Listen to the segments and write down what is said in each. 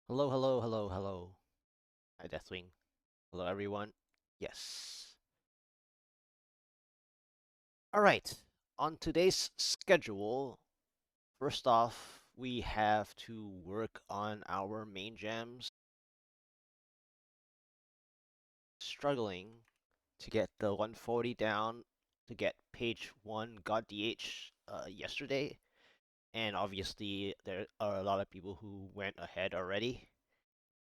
Hello, hello, hello, hello. Hi, Deathwing. Hello, everyone. Yes. All right. On today's schedule, first off, we have to work on our main gems. Struggling to get the 140 down to get page 1 got DH yesterday. And obviously, there are a lot of people who went ahead already.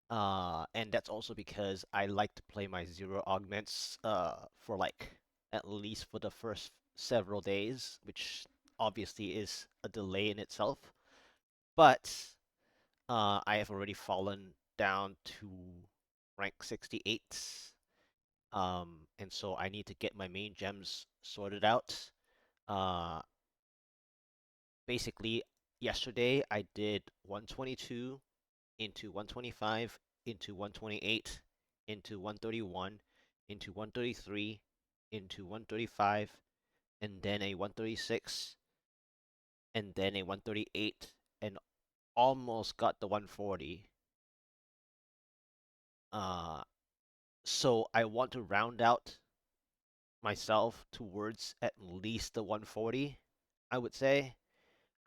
And that's also because I like to play my zero augments for like at least for the first several days, which obviously is a delay in itself. But I have already fallen down to rank 68. And so I need to get my main gems sorted out. Uh, Basically, yesterday I did 122 into 125 into 128 into 131 into 133 into 135 and then a 136 and then a 138 and almost got the 140. Uh, so I want to round out myself towards at least the 140, I would say.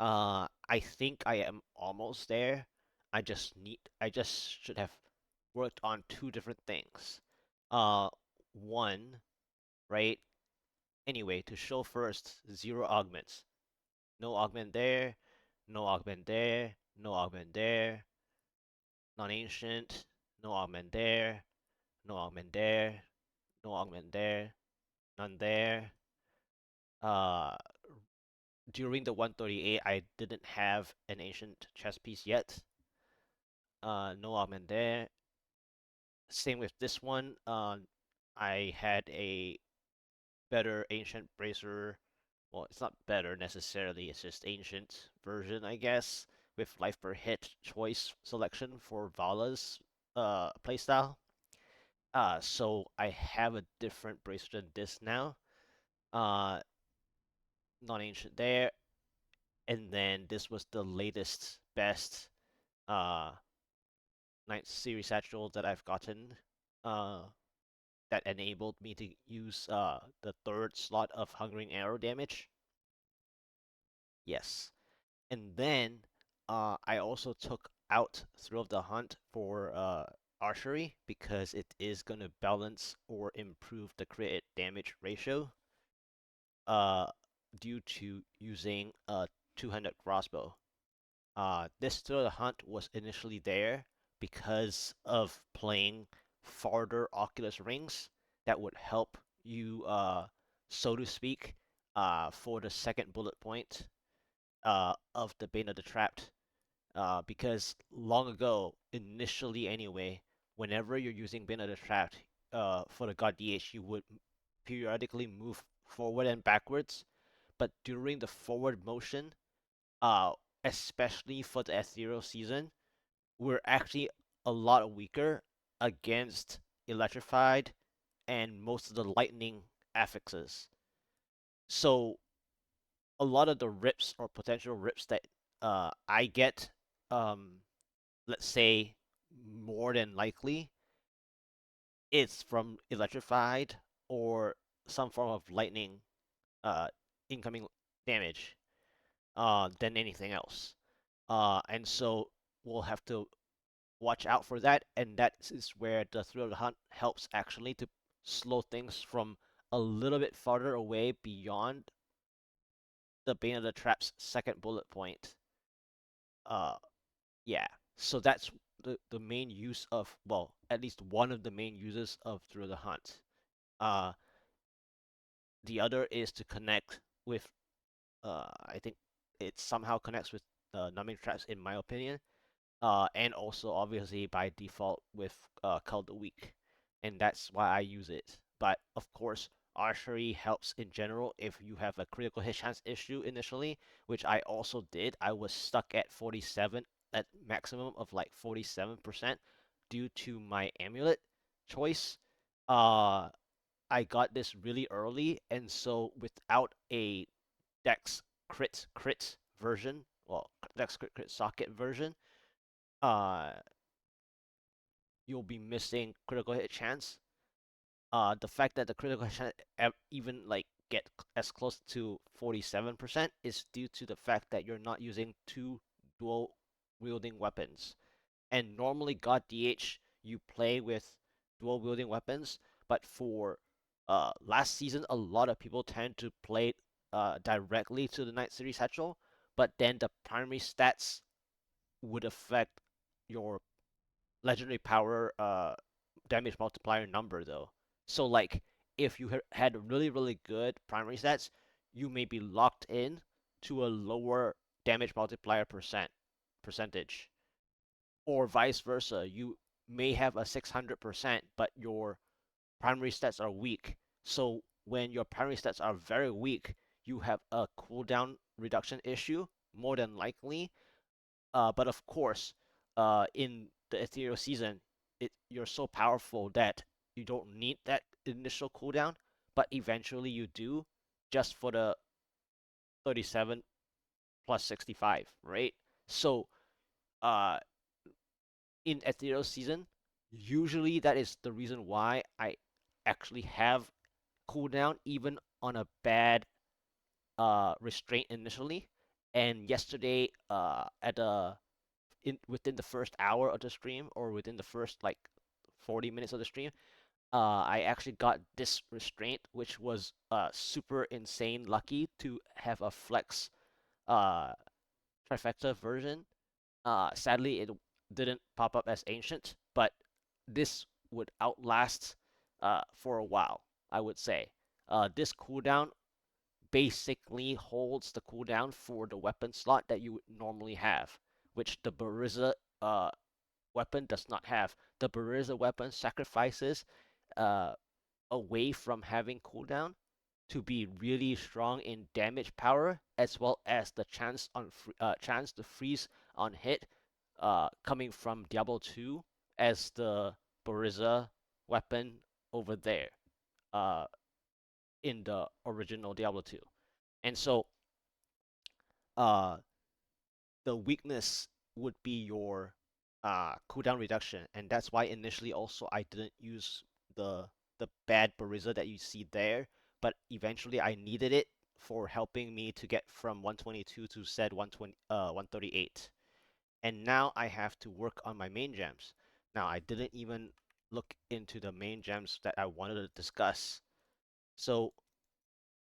I think I am almost there. I just should have worked on two different things. Uh, One, right? Anyway, to show first, zero augments. No augment there, no augment there, no augment there, non-ancient, no augment there, no augment there, no augment there, none there. Uh, During the 138, I didn't have an ancient chess piece yet. No augment there. Same with this one. I had a better ancient bracer. Well, it's not better necessarily, it's just ancient version, I guess, with life per hit choice selection for Vala's playstyle. So I have a different bracer than this now. Uh, Non-ancient there, and then this was the latest best uh Ninth Series Satchel that I've gotten. That enabled me to use the third slot of Hungering Arrow damage. Yes. And then I also took out Thrill of the Hunt for Archery because it is going to balance or improve the crit damage ratio uh, due to using a two-handed crossbow. This Thrill of the Hunt was initially there because of playing farther Oculus rings that would help you, so to speak, for the second bullet point of the Bane of the Trapped. Because long ago, initially anyway, whenever you're using Bane of the Trapped for the God DH, you would periodically move forward and backwards. But during the forward motion, uh, especially for the Ethereal season, we're actually a lot weaker against Electrified and most of the Lightning affixes. So a lot of the rips or potential rips that I get, um, let's say more than likely, it's from Electrified or some form of Lightning uh, incoming damage than anything else. And so we'll have to watch out for that, and that is where the Thrill of the Hunt helps actually to slow things from a little bit farther away beyond the Bane of the Trap's second bullet point. Uh, yeah. So that's the main use of, well, at least one of the main uses of Thrill of the Hunt. Uh, the other is to connect with, I think it somehow connects with numbing traps in my opinion. And also obviously by default with Call of the Week, and that's why I use it. But of course, archery helps in general if you have a critical hit chance issue initially, which I also did. I was stuck at 47, at maximum of like 47% due to my amulet choice. Uh, I got this really early, and so without a Dex crit version, well, Dex crit socket version, uh, you'll be missing critical hit chance. The fact that the critical chance even like get as close to 47% is due to the fact that you're not using two dual wielding weapons. And normally God DH you play with dual wielding weapons, but for last season a lot of people tend to play directly to the Night Series Satchel, but then the primary stats would affect your legendary power damage multiplier number though. So like if you had really good primary stats, you may be locked in to a lower damage multiplier percentage, or vice versa. You may have a 600%, but your primary stats are weak. So when your primary stats are very weak, you have a cooldown reduction issue more than likely. But of course, in the ethereal season, you're so powerful that you don't need that initial cooldown, but eventually you do, just for the 37 plus 65, right? So, uh, in ethereal season, usually that is the reason why I actually have cooldown even on a bad restraint initially. And yesterday, at within the first hour of the stream, or within the first like 40 minutes of the stream, I actually got this restraint, which was super insane lucky to have a flex uh trifecta version. Sadly, it didn't pop up as ancient, but this would outlast for a while, I would say. This cooldown basically holds the cooldown for the weapon slot that you would normally have, which the Bariza weapon does not have. The Bariza weapon sacrifices uh, away from having cooldown to be really strong in damage power, as well as the chance to freeze on hit coming from Diablo 2 as the Bariza weapon over there uh, in the original Diablo 2. And so uh, the weakness would be your cooldown reduction, and that's why initially also I didn't use the bad Bariza that you see there, but eventually I needed it for helping me to get from 122 to said 138. And now I have to work on my main gems. Now I didn't even look into the main gems that I wanted to discuss. So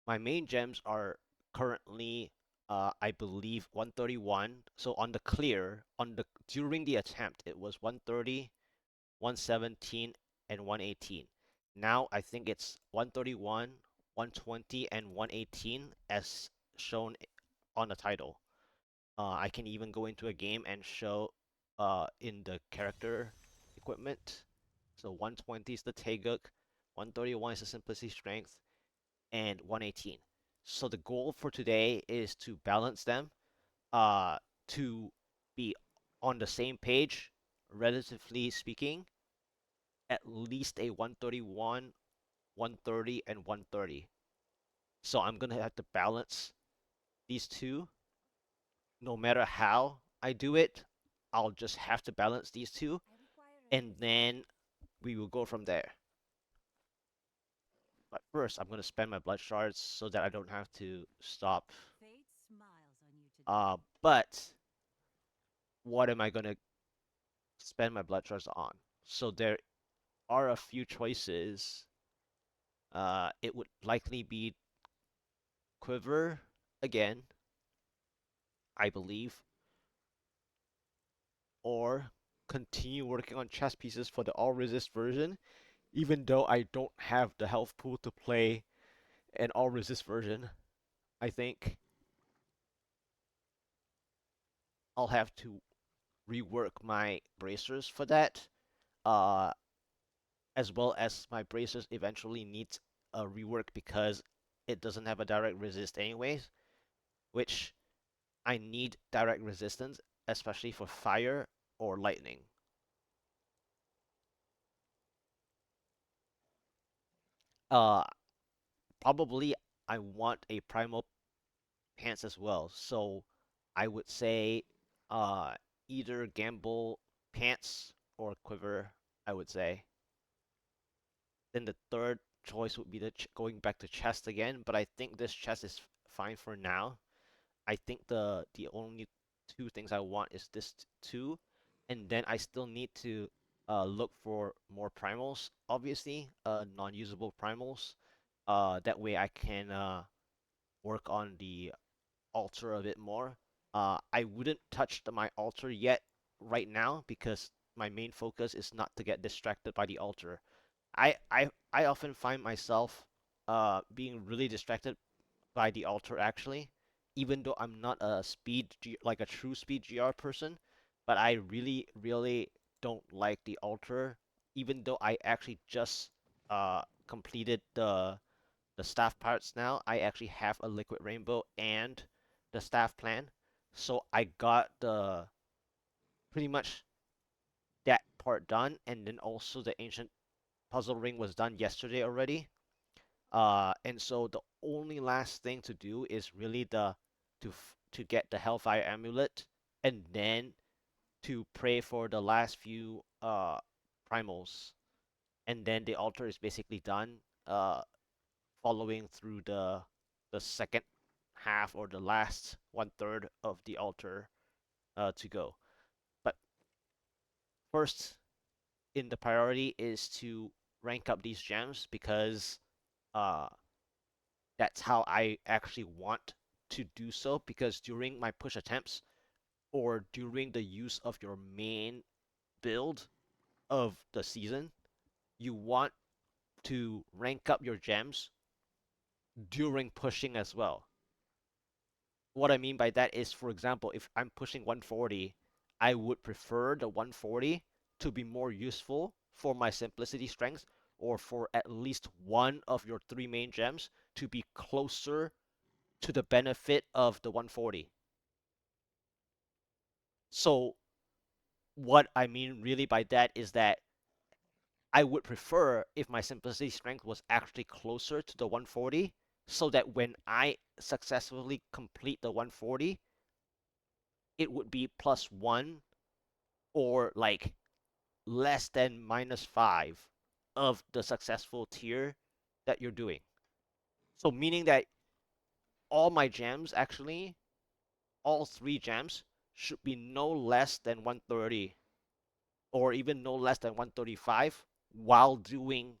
my main gems are currently, I believe, 131. So on the clear, on the during the attempt, it was 130, 117, and 118. Now I think it's 131, 120, and 118 as shown on the title. I can even go into a game and show in the character equipment. So 120 is the Taeguk, 131 is the Simplicity Strength, and 118. So the goal for today is to balance them, uh, to be on the same page, relatively speaking, at least a 131, 130, and 130. So I'm gonna have to balance these two. No matter how I do it, I'll just have to balance these two, and then we will go from there. But first, I'm gonna spend my blood shards so that I don't have to stop. But what am I gonna spend my blood shards on? So there are a few choices. It would likely be Quiver again, I believe, or continue working on chess pieces for the all resist version, even though I don't have the health pool to play an all resist version. I think I'll have to rework my bracers for that. Uh, as well as my bracers eventually needs a rework because it doesn't have a direct resist anyways, which I need direct resistance, especially for fire or lightning. Uh, Probably I want a primal pants as well, so I would say uh either gamble pants or quiver. I would say. Then the third choice would be the going back to chest again, but I think this chest is fine for now. I think the only two things I want is this two, and then I still need to look for more primals, obviously, non-usable primals. That way I can work on the altar a bit more. I wouldn't touch my altar yet right now because my main focus is not to get distracted by the altar. I often find myself being really distracted by the altar actually, even though I'm not a like a true speed GR person, but I really don't like the altar, even though I actually just completed the staff parts now. I actually have a liquid rainbow and the staff plan, so I got the pretty much that part done, and then also the ancient puzzle ring was done yesterday already. And so the only last thing to do is really to get the Hellfire Amulet, and then to pray for the last few primals, and then the altar is basically done. Following through the second half or the last one third of the altar to go. But first in the priority is to rank up these gems because uh that's how I actually want to do so, because during my push attempts or during the use of your main build of the season, you want to rank up your gems during pushing as well. What I mean by that is, for example, if I'm pushing 140, I would prefer the 140 to be more useful for my simplicity strength, or for at least one of your three main gems to be closer to the benefit of the 140. So what I mean really by that is that I would prefer if my simplicity strength was actually closer to the 140, so that when I successfully complete the 140, it would be +1 or like less than -5 of the successful tier that you're doing. So meaning that all my gems actually, all three gems should be no less than 130 or even no less than 135 while doing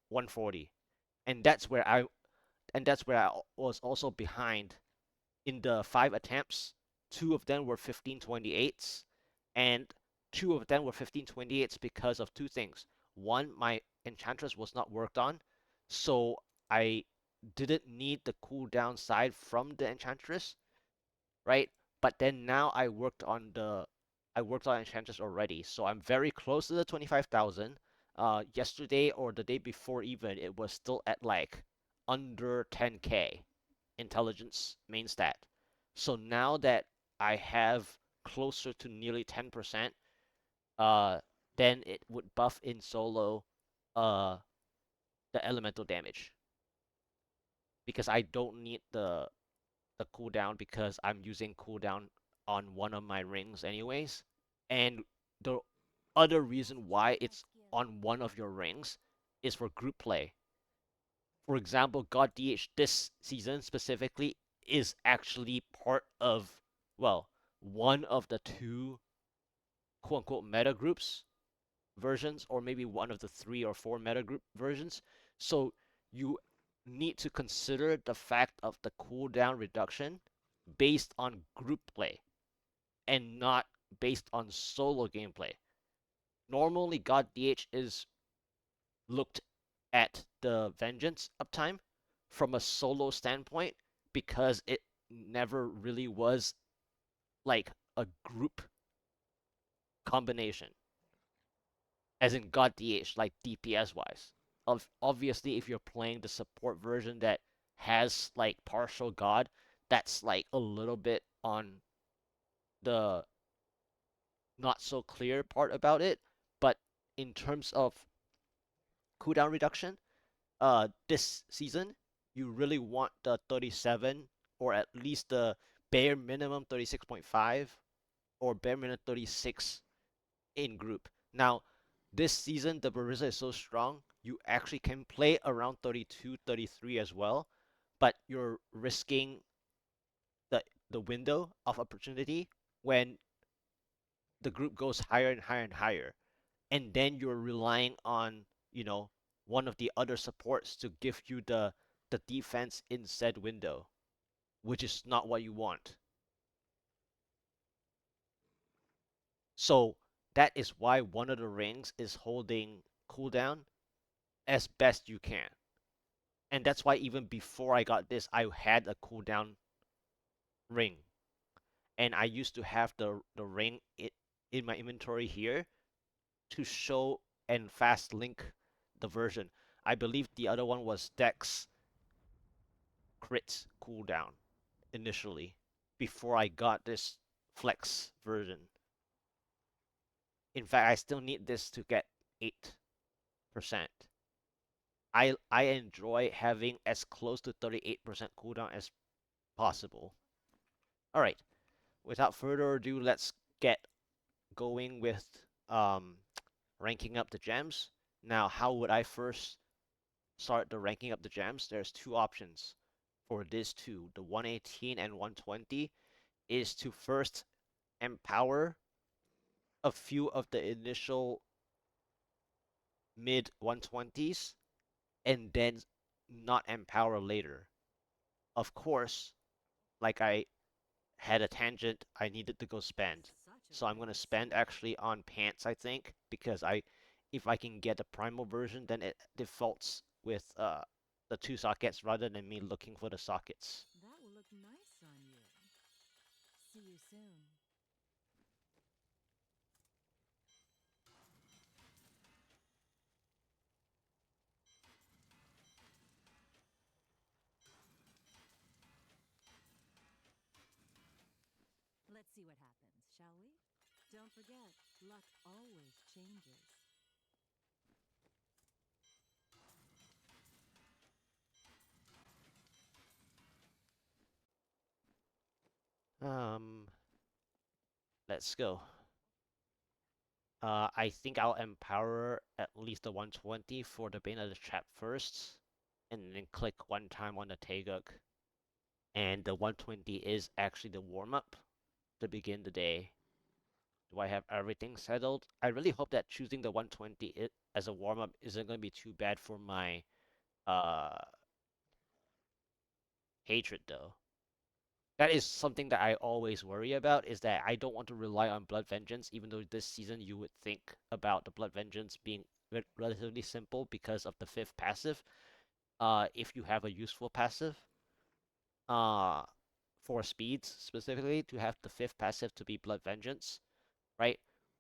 140. And that's where I was also behind in the 5 attempts. Two of them were 1528s, and two of them were 1528s because of two things. One, my enchantress was not worked on, so I didn't need the cooldown side from the enchantress, right? But then now I worked on Enchantress already, so I'm very close to the 25,000. Yesterday or the day before even, it was still at like under 10k intelligence main stat. So now that I have closer to nearly 10%, uh, then it would buff in solo uh the elemental damage, because I don't need the cooldown because I'm using cooldown on one of my rings anyways. And the other reason why it's on one of your rings is for group play. For example, God DH this season specifically is actually part of, well, one of the two quote unquote meta groups versions, or maybe one of the 3 or 4 meta group versions. So you need to consider the fact of the cooldown reduction based on group play and not based on solo gameplay. Normally, God DH is looked at the Vengeance uptime from a solo standpoint because it never really was like a group combination, as in God DH, like DPS wise. Obviously, if you're playing the support version that has like partial God, that's like a little bit on the not so clear part about it. But in terms of cooldown reduction, this season, you really want the 37, or at least the bare minimum 36.5 or bare minimum 36 in group. Now, This season, the Barista is so strong, you actually can play around 32, 33 as well, but you're risking the the window of opportunity when the group goes higher and higher and higher, and then you're relying on, one of the other supports to give you the defense in said window, which is not what you want. So that is why one of the rings is holding cooldown as best you can. And that's why even before I got this, I had a cooldown ring. And I used to have the ring in my inventory here to show and fast link the version. I believe the other one was Dex crit cooldown initially before I got this flex version. In fact, I still need this to get 8%. I enjoy having as close to 38% cooldown as possible. All right, without further ado, let's get going with um, ranking up the gems. Now, how would I first start the ranking up the gems? There's two options for this too. The 118 and 120 is to first empower a few of the initial mid 120s and then not empower later. Of course, like I had a tangent, I needed to go spend. So I'm gonna spend actually on pants, I think, because if I can get the primal version, then it defaults with the two sockets rather than me looking for the sockets. That will look nice on you. See you soon. Let's see what happens, shall we? Don't forget, luck always changes. Um, let's go. I think I'll empower at least the 120 for the Bane of the Trap first, and then click one time on the Taeguk. And the 120 is actually the warm-up to begin the day. Do I have everything settled? I really hope that choosing the 120 as a warm-up isn't going to be too bad for my uh hatred though. That is something that I always worry about, is that I don't want to rely on Blood Vengeance, even though this season you would think about the Blood Vengeance being relatively simple because of the fifth passive. If you have a useful passive, uh, for speeds specifically, to have the fifth passive to be Blood Vengeance, right?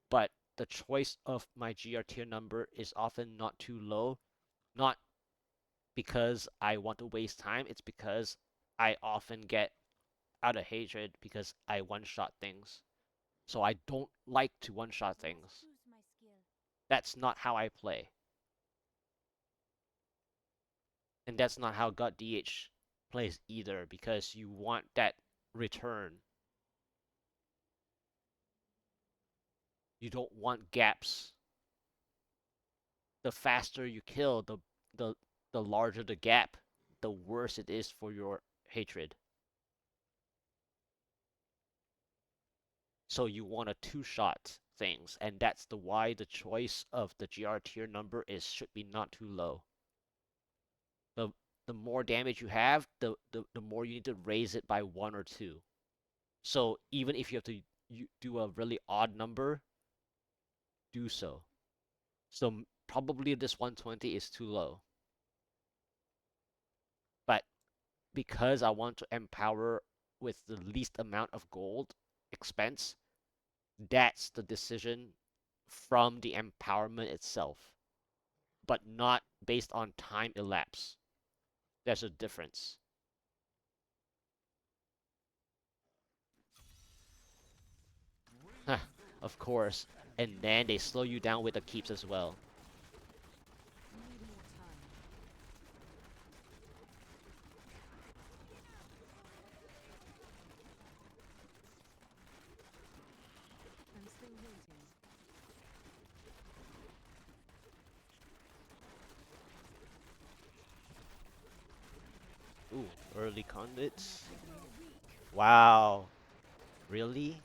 But the choice of my GR tier number is often not too low, not because I want to waste time, it's because I often get out of hatred because I one-shot things. So I don't like to one-shot things. That's not how I play. And that's not how GoD DH plays either, because you want that return. You don't want gaps. The faster you kill, the the larger the gap, the worse it is for your hatred. So you want to two-shot things, and that's the why the choice of the GR tier number is should be not too low. The the more damage you have, the more you need to raise it by one or two. So even if you have to do a really odd number, do so. So probably this 120 is too low. But because I want to empower with the least amount of gold expense, that's the decision from the empowerment itself, but not based on time elapse. There's a difference. Of course. And then they slow you down with the keeps as well. Need more time. I'm still waiting. Deadly Conduits. Wow. Really?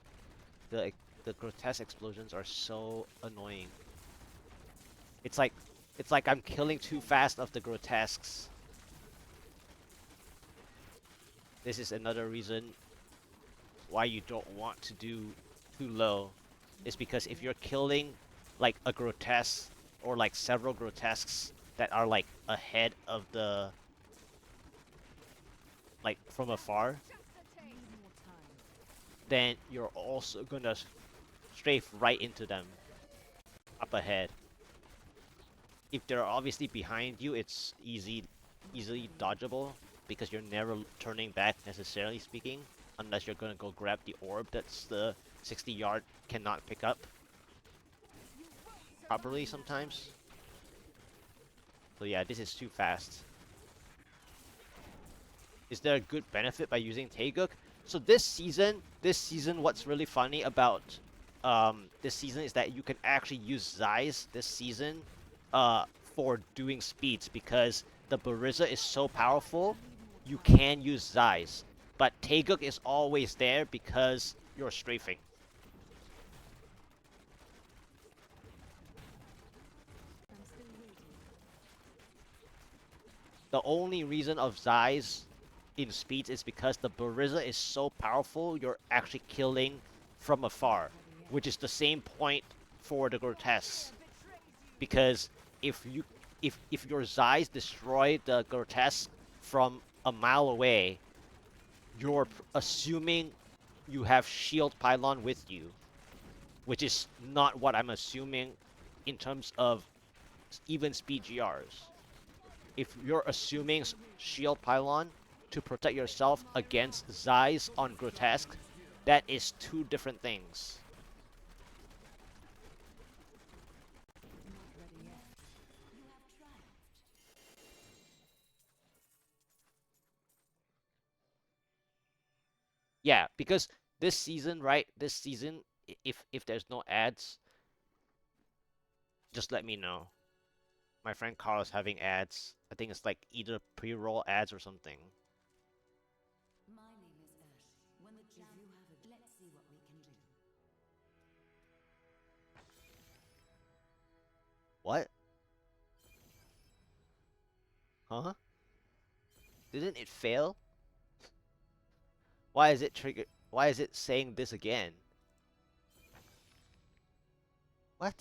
The the grotesque explosions are so annoying. It's like I'm killing too fast of the grotesques. This is another reason why you don't want to do too low. Is because if you're killing like a grotesque or like several grotesques that are like ahead of the like from afar, then you're also gonna strafe right into them up ahead. If they're obviously behind you, it's easily dodgeable because you're never turning back necessarily speaking, unless you're gonna go grab the orb that's the 60-yard cannot pick up properly sometimes. So yeah, this is too fast. Is there a good benefit by using Taeguk? So this season, what's really funny about this season is that you can actually use Zeiss this season for doing speeds because the Bariza is so powerful, you can use Zeiss. But Taeguk is always there because you're strafing. The only reason of Zeiss in speeds is because the Bariza is so powerful, you're actually killing from afar, which is the same point for the grotesques. Because if you if your Zeiss destroy the grotesque from a mile away, you're assuming you have shield pylon with you, which is not what I'm assuming in terms of even speed GRs. If you're assuming shield pylon to protect yourself against Zeiss on grotesque, that is two different things. Yeah, because this season, right? This season, if there's no ads, just let me know. My friend Carl is having ads. I think it's like either pre-roll ads or something. My name is Ash. When the champ, if you have a, let's see what we can do. What? Huh? Didn't it fail? Why is it trigger? Why is it saying this again? What?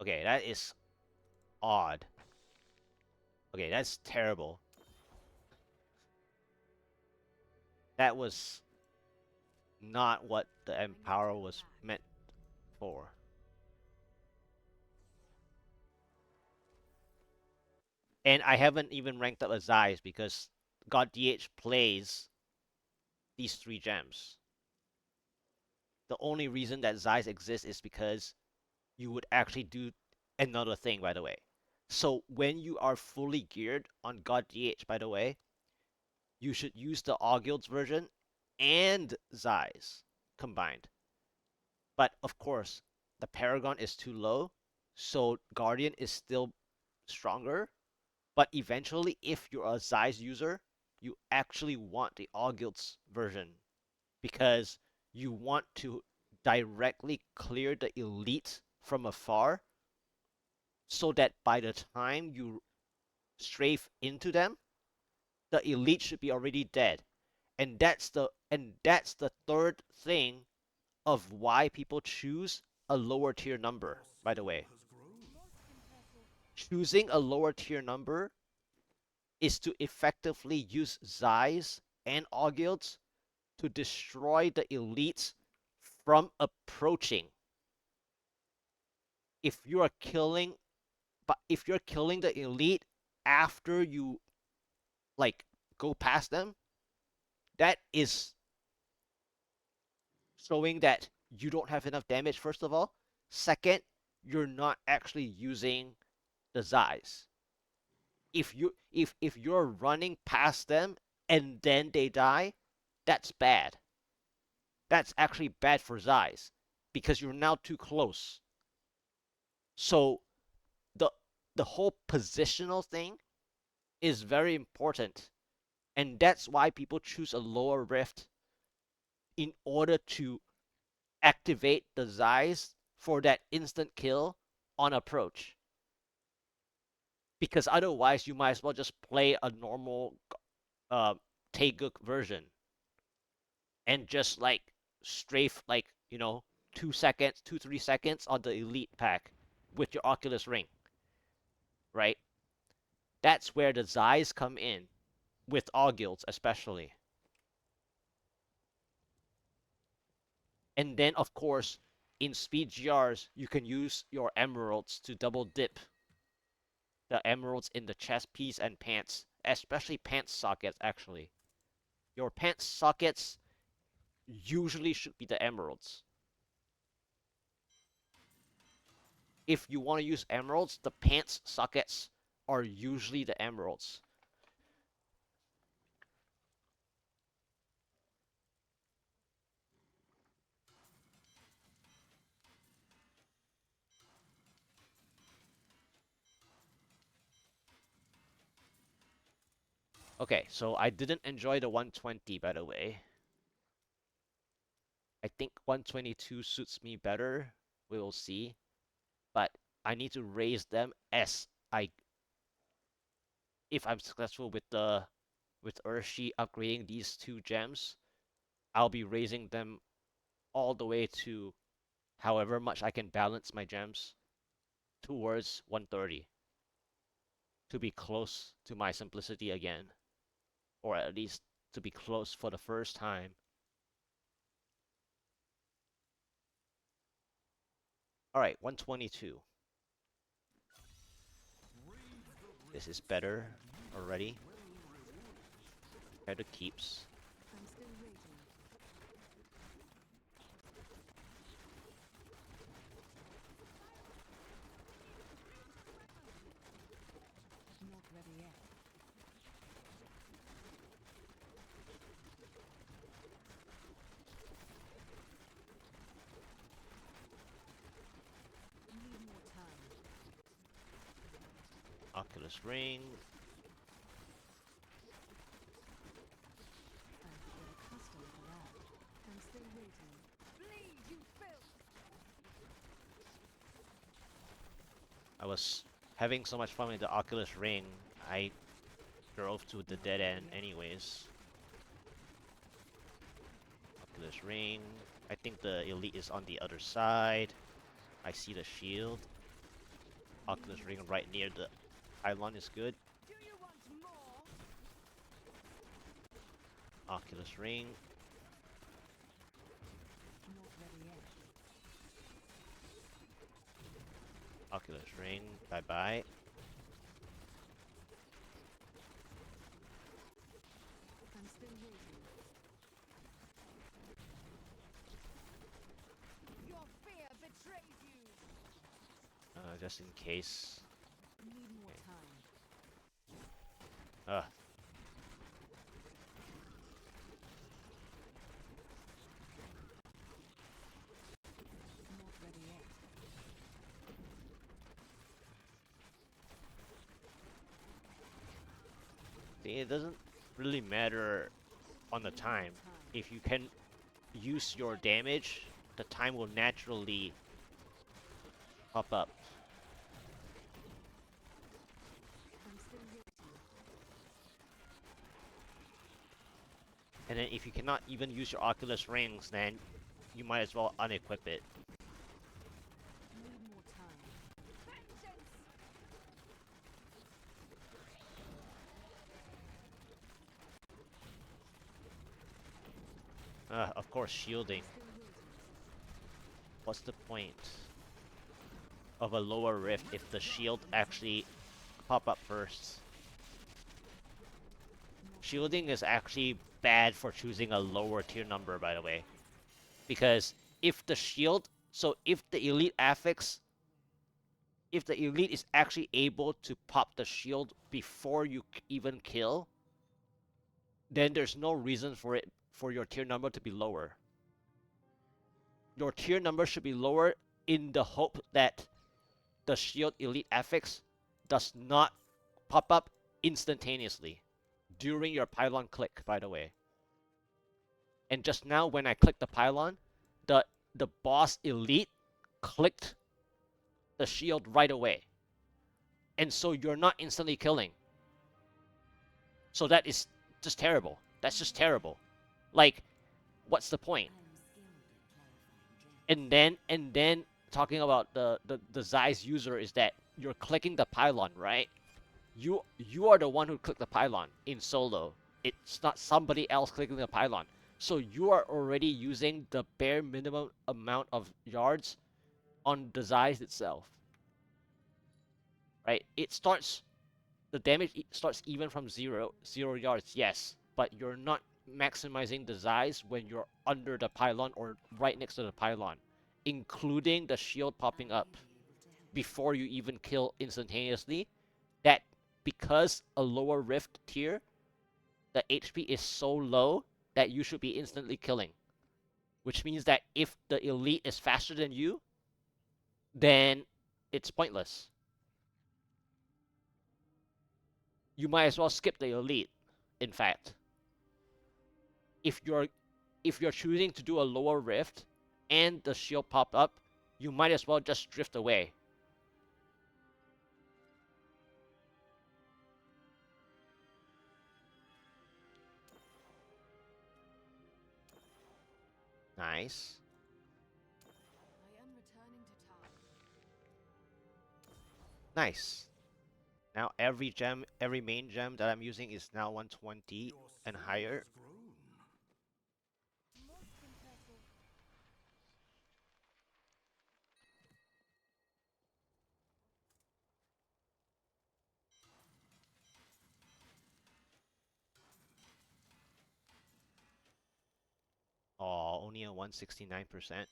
Okay, that is odd. Okay, that's terrible. That was not what the Empower was meant for. And I haven't even ranked up as eyes because God DH plays these three gems. The only reason that Zeiss exists is because you would actually do another thing, by the way. So when you are fully geared on God DH, by the way, you should use the Augild's version and Zeiss combined. But of course, the Paragon is too low, so Guardian is still stronger. But eventually, if you're a Zeiss user, you actually want the Augild's version because you want to directly clear the elite from afar so that by the time you strafe into them, the elite should be already dead. And that's the third thing of why people choose a lower tier number, by the way. Choosing a lower tier number is to effectively use Zeiss and Augilds to destroy the elites from approaching. If you are killing but if you're killing the elite after you like go past them, that is showing that you don't have enough damage first of all. Second, you're not actually using the Zeiss. If you're running past them and then they die, that's bad. That's actually bad for Zeiss because you're now too close. So the the whole positional thing is very important. And that's why people choose a lower rift in order to activate the Zeiss for that instant kill on approach. Because otherwise, you might as well just play a normal uh, Taeguk version and just like strafe like 2 seconds, 3 seconds on the elite pack with your Oculus Ring, right? That's where the Zeiss come in with all guilds, especially. And then, of course, in speed GRs, you can use your emeralds to double dip the emeralds in the chest piece and pants, especially pants sockets, actually. Your pants sockets usually should be the emeralds. If you want to use emeralds, the pants sockets are usually the emeralds. Okay, so I didn't enjoy the 120, by the way. I think 122 suits me better. We will see. But I need to raise them as I if I'm successful with Urshi upgrading these two gems, I'll be raising them all the way to however much I can balance my gems towards 130 to be close to my simplicity again, or at least to be close for the first time. All right, 122. This is better already. Better keeps. I'm still waiting. Not ready yet. Need more time. Oculus Ring. I have to get accustomed to that. I'm still waiting. Bleed, you filth! I was having so much fun with the Oculus Ring, I drove to the Not dead ready end yet. anyways. Oculus Ring. I think the elite is on the other side. I see the shield. Oculus Ring right near the pylon is good. Do you want more? Oculus Ring. Not ready yet. Oculus Ring. Bye bye. I'm still waiting. Your fear betrays you. Just in case. Need more Okay. time. Uh, Not ready yet. it doesn't really matter on the Need more time. time. If you can use your damage, the time will naturally pop up. I'm still waiting. And then if you cannot even use your Oculus Rings, then you might as well unequip it. Need more time. Vengeance! Of course, shielding. Still waiting. What's the point of a lower rift if the shield actually pop up first? Not Shielding is actually bad for choosing a lower tier number, by the way. Because if the shield, so if the elite affix, if the elite is actually able to pop the shield before you even kill, then there's no reason for it for your tier number to be lower. Your tier number should be lower in the hope that the shield elite affix does not pop up instantaneously during your pylon click, by the way. And just now when I clicked the pylon, the boss elite clicked the shield right away. And so you're not instantly killing. So that is just terrible. That's just terrible. Like, what's the point? And then talking about the Zeiss user is that you're clicking the pylon, right? You are the one who clicked the pylon in solo. It's not somebody else clicking the pylon. So you are already using the bare minimum amount of yards on the Zeiss itself. Right? The damage starts even from zero yards, yes, but you're not maximizing the Zeiss when you're under the pylon or right next to the pylon, including the shield popping up before you even kill instantaneously. That because a lower rift tier, the HP is so low that you should be instantly killing. Which means that if the elite is faster than you, then it's pointless. You might as well skip the elite, in fact. If you're choosing to do a lower rift and the shield popped up, you might as well just drift away. Nice. I am returning to town. Nice. Now every main gem that I'm using is now 120 and higher. Most impressive. Oh, only a 169%.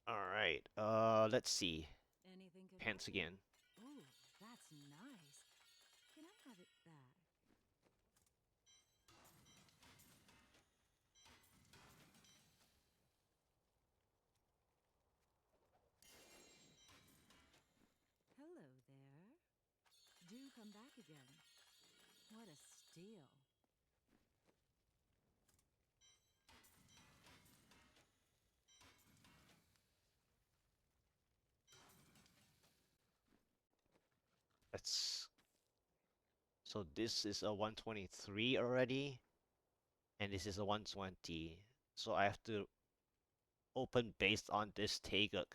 Alright, let's see. Anything could Pants happen. again. Ooh, that's nice. Can I have it back? Hello there. Do come back again. What a steal. Let's So this is a 123 already, and this is a 120. So I have to open based on this Taeguk.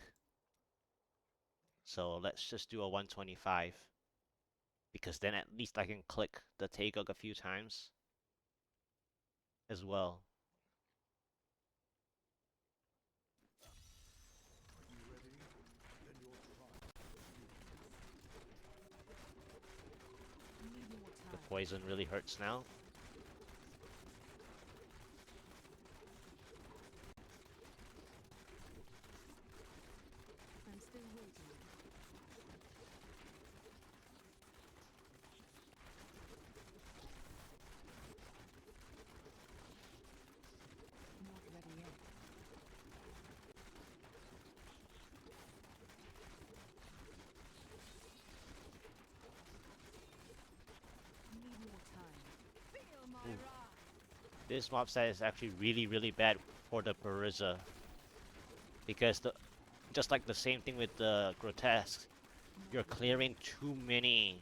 So let's just do a 125. Because then at least I can click the Taeguk a few times as well. Need more The time. poison really hurts now. I'm still waiting. Not ready yet. Need more time. Feel my Ooh. wrath. This mob set is actually really bad for the Bariza. Because just like the same thing with the Grotesque, you're clearing too many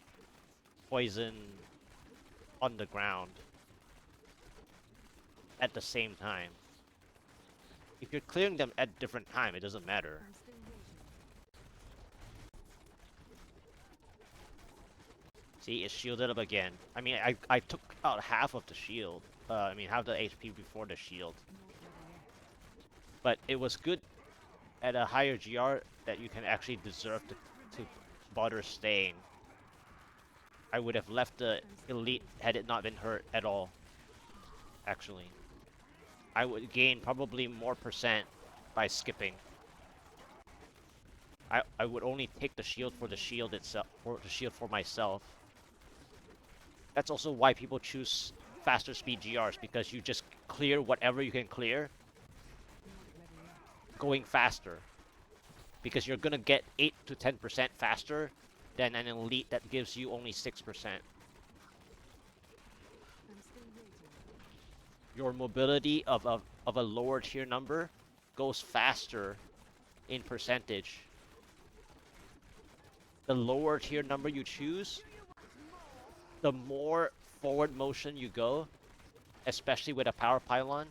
poison on the ground at the same time. If you're clearing them at different time, it doesn't matter. I'm still waiting. See, it's shielded up again. I mean, I took out half of the shield. I mean, half the HP before the shield. Not ready yet. But it was good at a higher GR that you can actually deserve to bother staying. I would have left the elite had it not been hurt at all. Actually, I would gain probably more percent by skipping. I would only take the shield for the shield itself, for the shield for myself. That's also why people choose faster speed GRs, because you just clear whatever you can clear, Not ready yet. going faster because you're gonna get 8 to 10% faster than an elite that gives you only 6%. I'm still waiting. Your mobility of a lower tier number goes faster in percentage. The lower tier number you choose, the more forward motion you go, especially with a power pylon,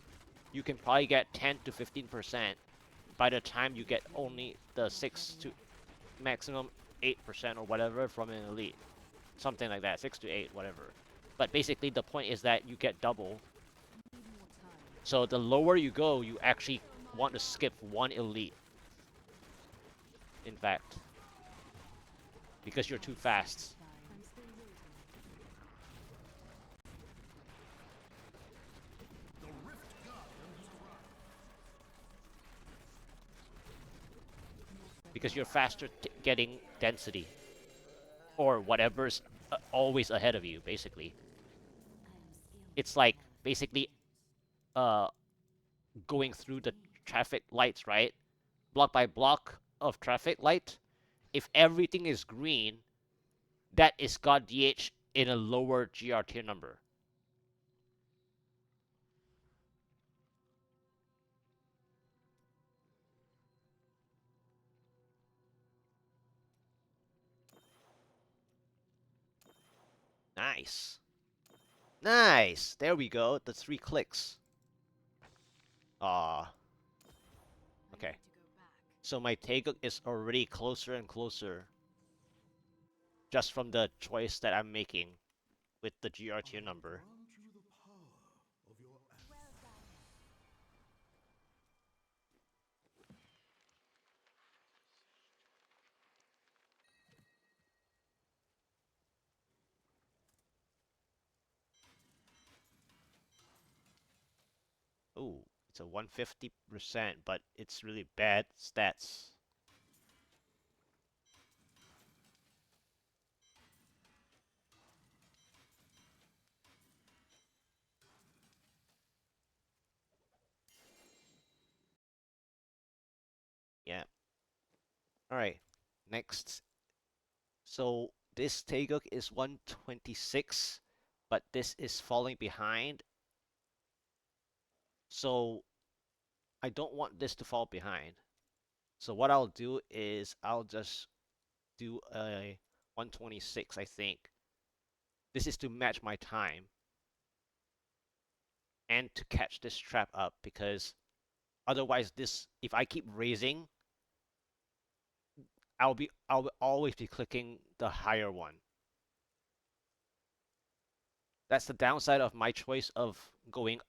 you can probably get 10 to 15% by the time you get only the 6 to maximum 8% or whatever from an elite. Something like that, 6 to 8, whatever. But basically the point is that you get double. Need more time. So the lower you go, you actually want to skip one elite. In fact, because you're too fast. I'm still waiting. Because you're faster getting density. Or whatever's always ahead of you, basically. It's like, basically, uh, going through the traffic lights, right? Block by block of traffic light. If everything is green, that is God DH in a lower GR tier number. Nice. Nice! There we go, the 3 clicks. Ah. Okay. So my Taeguk is already closer and closer. Just from the choice that I'm making with the GR tier number. Ooh, it's a 150%, but it's really bad stats. Yeah. Alright, next. So this Taeguk is 126, but this is falling behind. So I don't want this to fall behind. So what I'll do is I'll just do a 126, I think. This is to match my time and to catch this trap up because otherwise this, if I keep raising, I'll always be clicking the higher one. That's the downside of my choice of going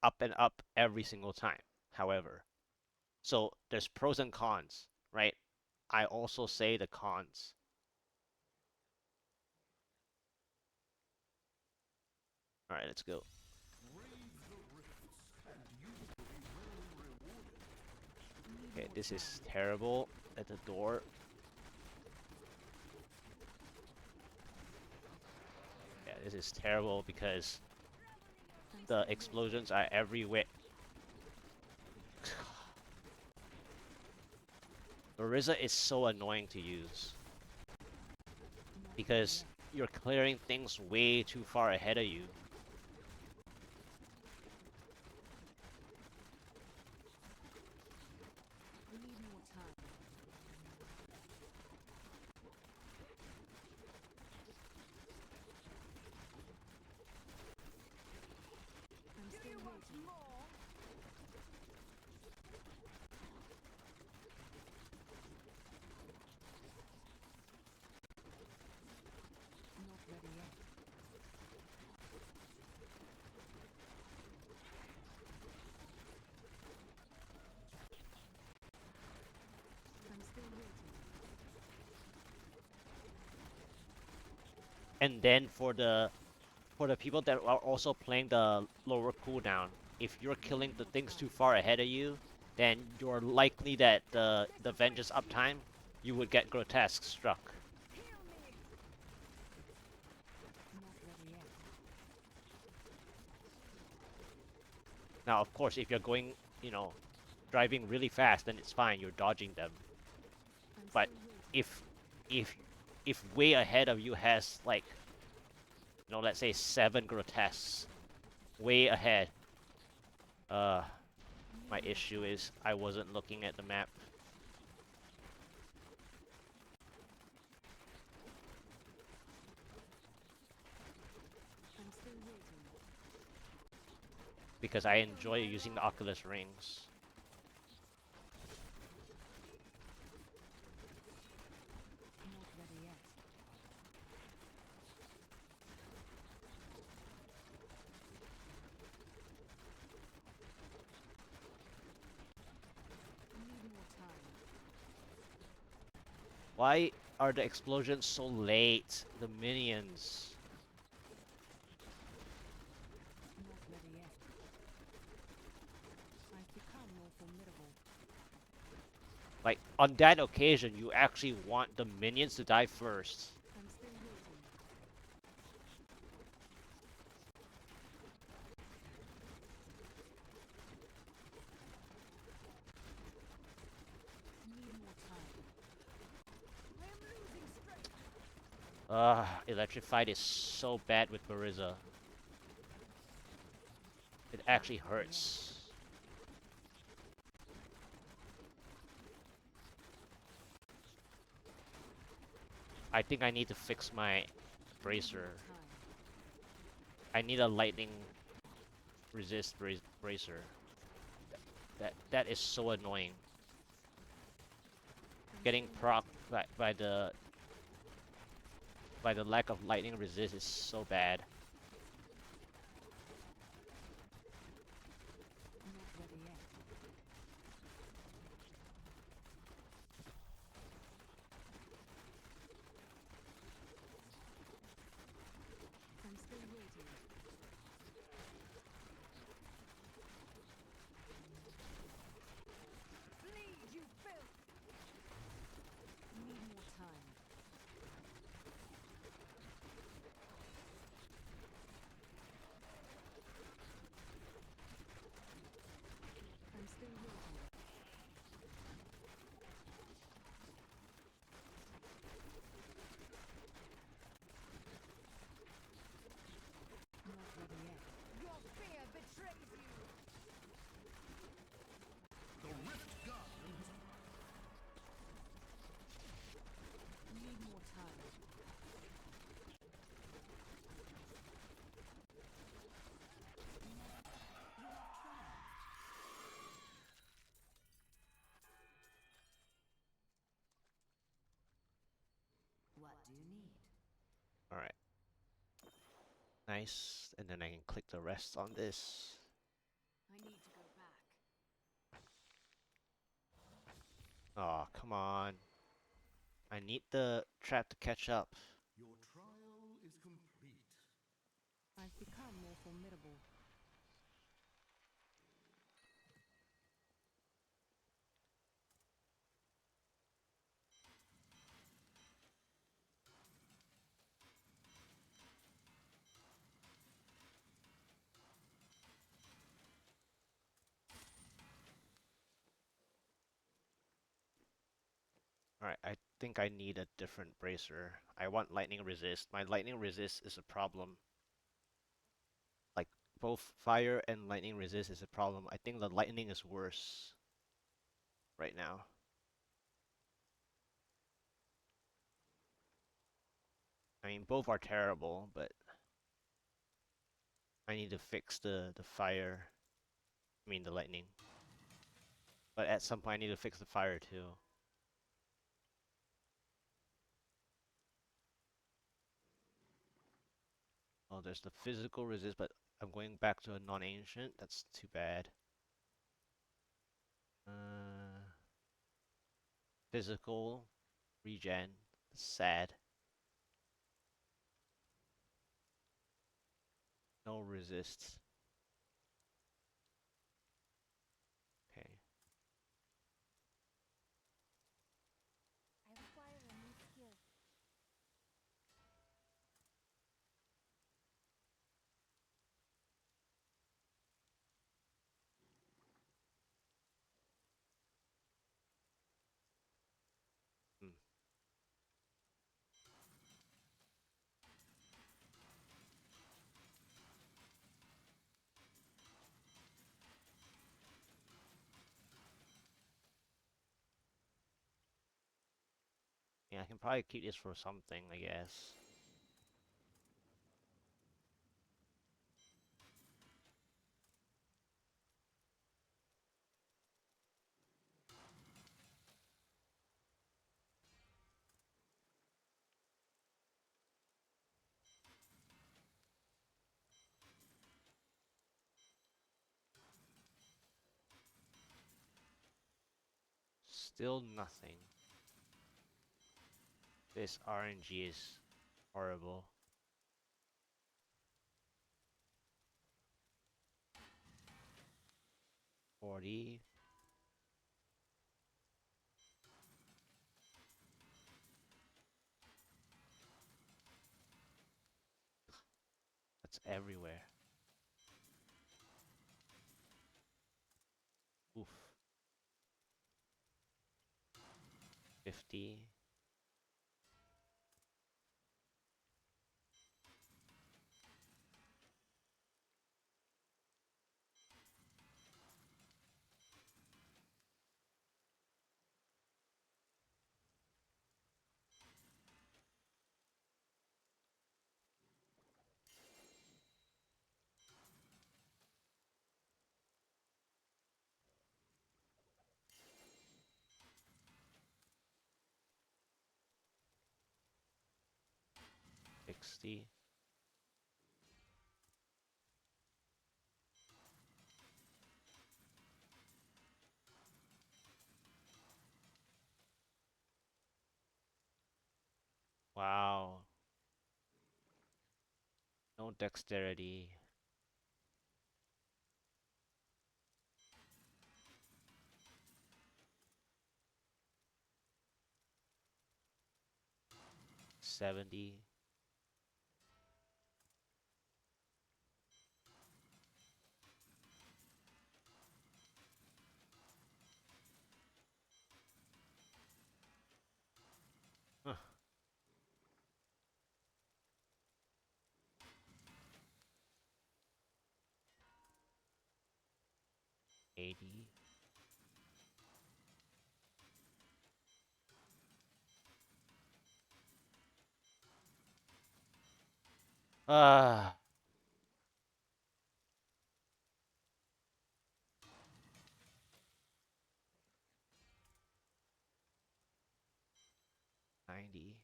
up and up every single time. However, so there's pros and cons, right? I also say the cons. All right, let's go. Okay, this is terrible at the door. Yeah, this is terrible because the explosions are everywhere. Orisa is so annoying to use because you're clearing things way too far ahead of you. We need more time. I'm still waiting. Not ready yet. I'm still waiting. And then for the people that are also playing the lower cooldown, if you're killing the things too far ahead of you, then you're likely that the vengeance uptime you would get grotesque struck. Not ready yet. Now, of course, if you're going, you know, driving really fast, then it's fine. You're dodging them. I'm But still waiting. if if if way ahead of you has like, let's say 7 grotesques way ahead, uh, my Need more issue time. is I wasn't looking at the map I'm still waiting. because I Feel enjoy my using the wrath. Oculus rings. Not ready yet. Need more time. Why are the explosions so late? The minions. Not ready yet. I've become more formidable. Like, on that occasion, you actually want the minions to die first. I'm still waiting. Need more time. I am losing strength. Electrified is so bad with Bariza. It Not actually ready yet. hurts. I think I need to fix my Need bracer. more time. I need a lightning resist bracer. That is so annoying. I'm Getting still proc waiting. by the lack of lightning resist is so bad. Not ready yet. I'm still waiting. Bleed, you filth! Need more time. I'm still waiting. Not ready yet. Your fear betrays you! Need more time. You have tried. What do you need? Alright, nice. And then I can click the rest on this. I need to go back. Oh, come on. I need the trap to catch up. Your trial is complete. I've become more formidable. Alright, I think I need a different bracer. I want lightning resist. My lightning resist is a problem. Like, both fire and lightning resist is a problem. I think the lightning is worse right now. I mean, both are terrible, but I need to fix the fire. I mean, the lightning. But at some point, I need to fix the fire too. Oh, there's the physical resist, but I'm going back to a non-ancient. That's too bad. Uh, Physical regen. Sad. No resist. Okay. I require a new skill. Yeah, I can probably keep this for something, I guess. Still nothing. This RNG is horrible. 40. That's everywhere. Oof. 50. Sixty. Wow. No dexterity. 70. Huh. 80. Ah. 90.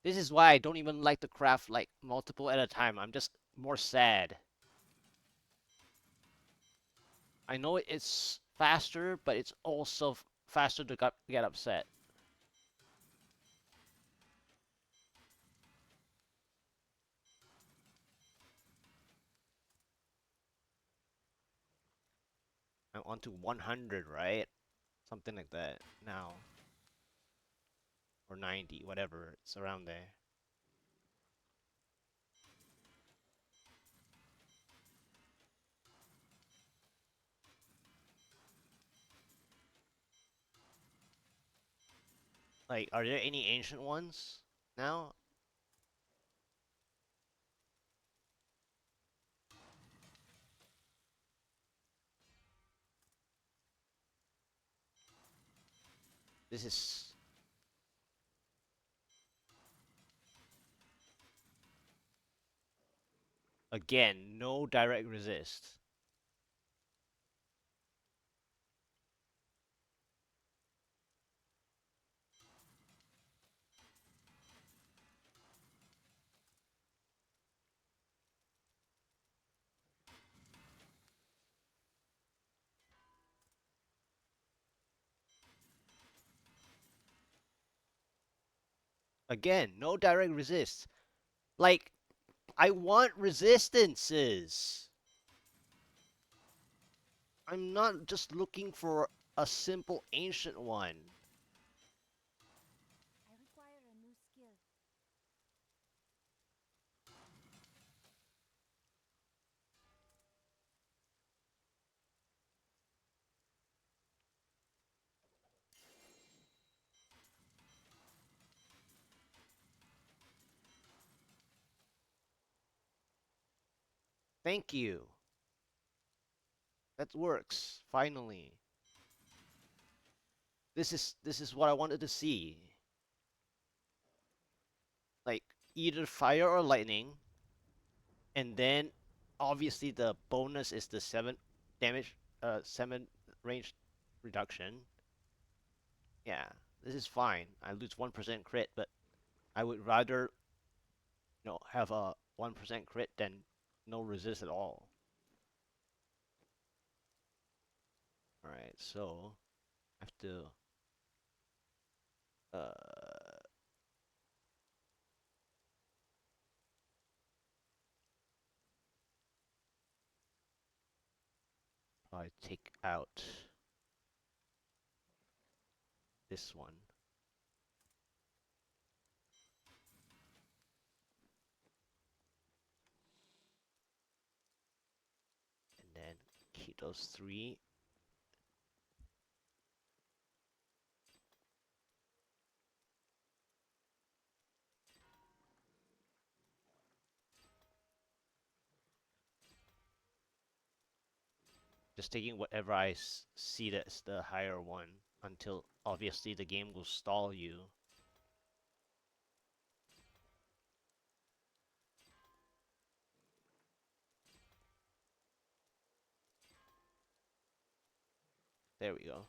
This is why I don't even like to craft like multiple at a time. I'm just more sad. I know it's faster, but it's also faster to get upset. I'm on to 100, right? Something like that now. Or 90, whatever. It's around there. Like, are there any ancient ones now? This is, again, no direct resist. Again, no direct resist. Like, I want resistances. I'm not just looking for a simple ancient one. I require a new skill. Thank you. That works. Finally. This is what I wanted to see. either fire or lightning, and then obviously the bonus is the 7 damage, 7 range reduction. Yeah, this is fine. I lose 1% crit, but I would rather, have a 1% crit than no resist at all. Alright, so I have to uh probably take out this one. And then keep those 3. Just taking whatever I see that's the higher one until obviously the game will stall you. There we go.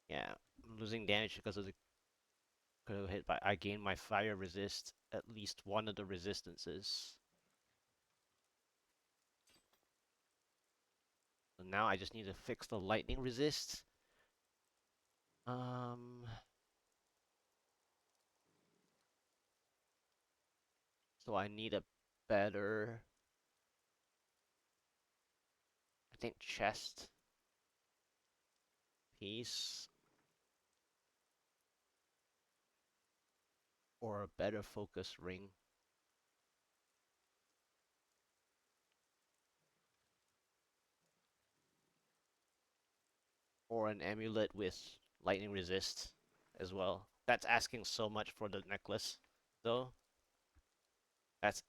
Yeah, I'm losing damage because of the critical hit, but I gain my fire resist at least one of the resistances. So now I just need to fix the lightning resist. So I need a better, I think, chest piece or a better focus ring. Or an amulet with lightning resist as well. That's asking so much for the necklace, though. That's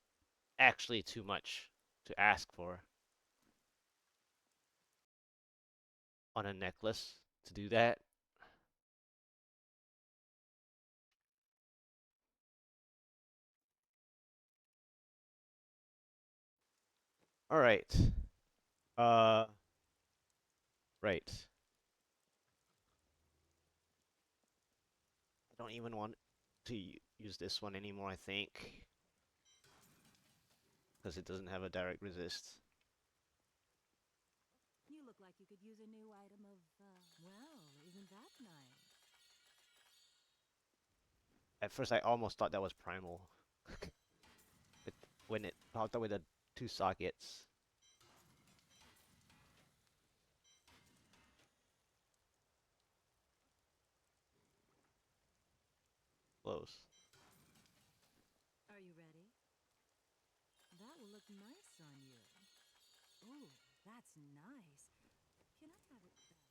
actually too much to ask for on a necklace to do that. All right. Uh, right. I don't even want to use this one anymore, I think, because it doesn't have a direct resist. You look like you could use a new item of, well, isn't that nice? At first, I almost thought that was Primal. It, when it popped up with the 2 sockets. Close. Are you ready? That will look nice on you. Ooh, that's nice. Can I have it back?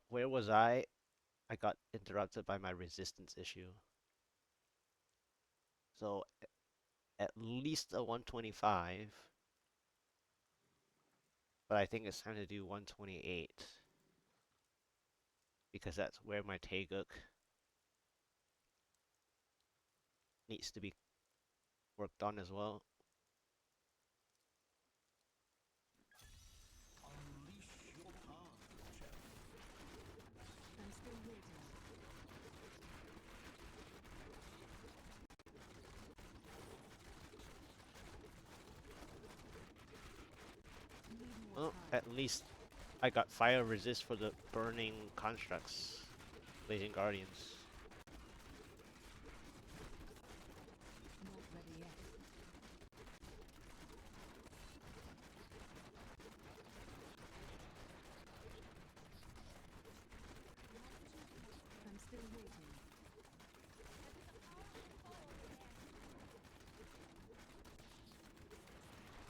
Where was I? I got interrupted by my resistance issue. So at least a 125, but I think it's time to do 128 because that's where my Taeguk needs to be worked on as well. Unleash your power, champion. I'm still waiting. Need more Well, time. at least I got fire resist for the burning constructs, blazing guardians. Not ready yet. I'm still waiting.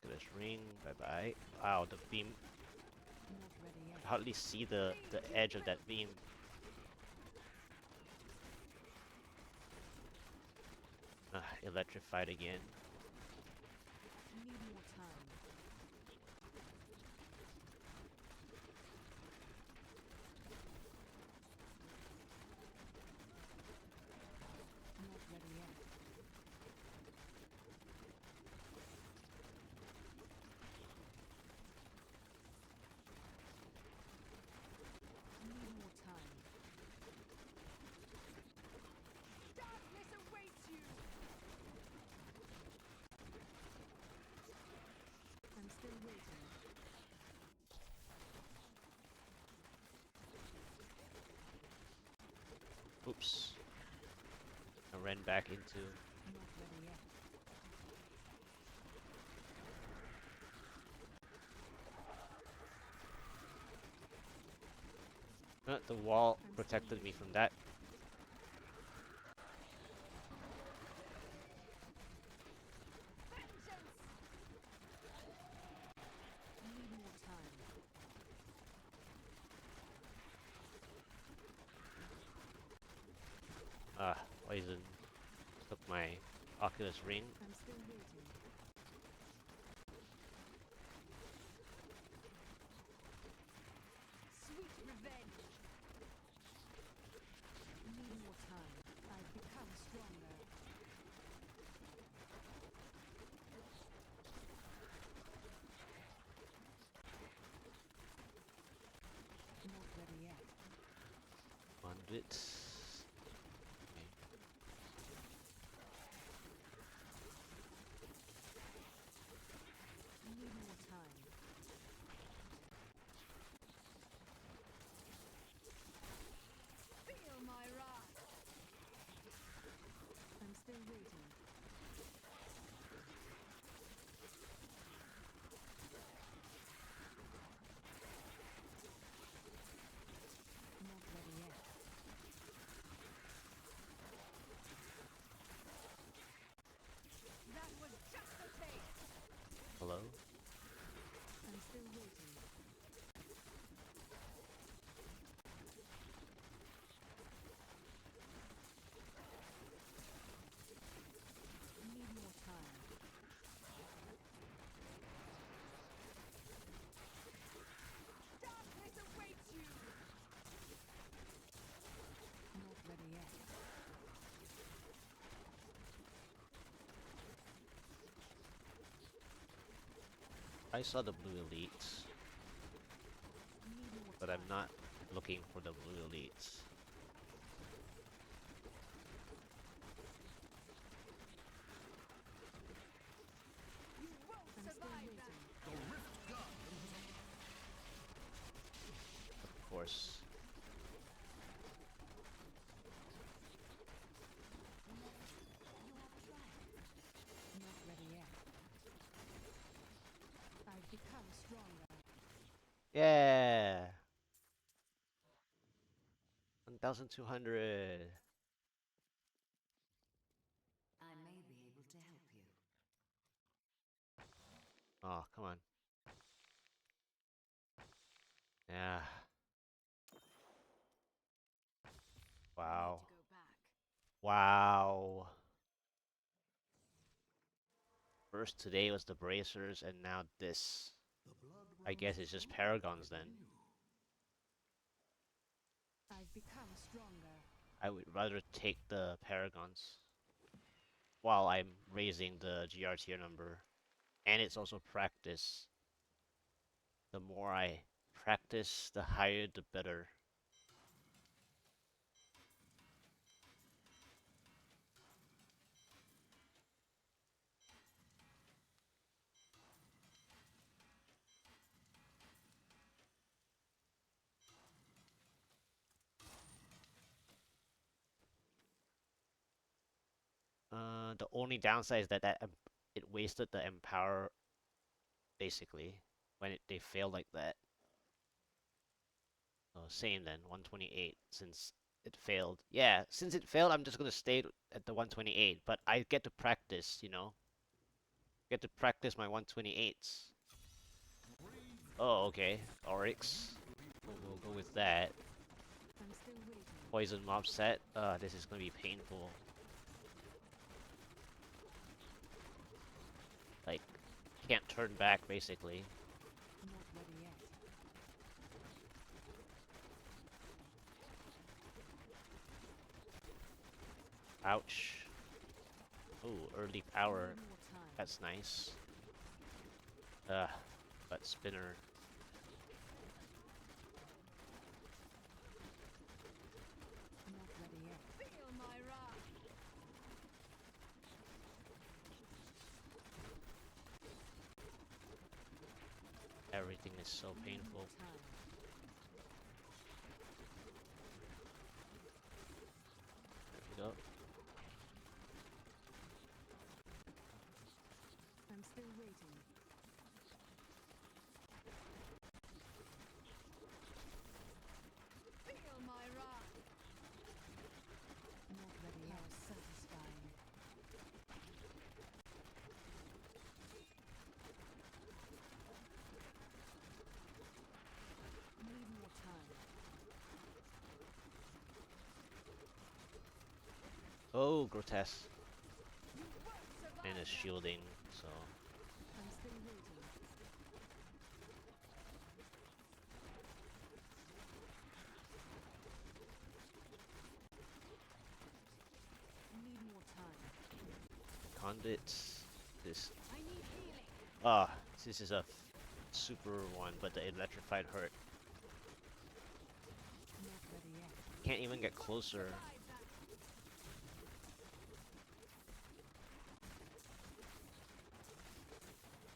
Look at this ring, bye bye. Wow, the beam. Not ready I yet. could hardly see the edge of that beam. Electrified again. Need more time. Not ready yet. Need more time. Darkness awaits you! I'm still waiting. Oops. I ran back into. Not ready yet. The wall I'm still protected me from waiting. that. Vengeance! Need more time. Poison took my Oculus ring. I'm still waiting. Sweet revenge! Need more time. I've become stronger. Not ready yet. Conduit. Okay. Need more time. Feel my wrath! I'm still waiting. Not ready yet. That was just a taste! Hello? I'm still waiting. Need more time. Darkness awaits you! Not ready yet. I saw the blue elites, Need more but time. I'm not looking for the blue elites. You won't I'm survive that! The Rift Guardian has Of course. Not ready yet. I've become stronger. Yeah! 1,200. I may be able to help you. Oh, come on. Yeah. Wow. Need to go back. Wow. First today was the bracers, and now this. the blood I guess runs it's just through paragons then. within you. I've become stronger. I would rather take the paragons while I'm raising the GR tier number. And it's also practice. The more I practice, the higher the better. The only downside is that it wasted the empower basically when they fail like that. So same then, 128 since it failed. Yeah, since it failed, I'm just gonna stay at the 128, but I get to practice, you know? Get to practice my 128s. Oh, okay. Oryx. We'll go with that. I'm still waiting. Poison mob set. This is gonna be painful. turn back basically. Not ready yet. Ouch. Ooh, early power. Need more time. That's nice. Ugh, but spinner. Not ready yet. Feel my wrath. Everything is so Need painful. more time. There we go. I'm still waiting. Feel my wrath. Not ready yet. How satisfying. Need more time. Oh, grotesque. You won't survive And is that. shielding, so I'm still waiting. Need more time. conduits. This I need healing. this is a super one, but the electrified hurt. Not ready yet. Can't even get closer. Survive that.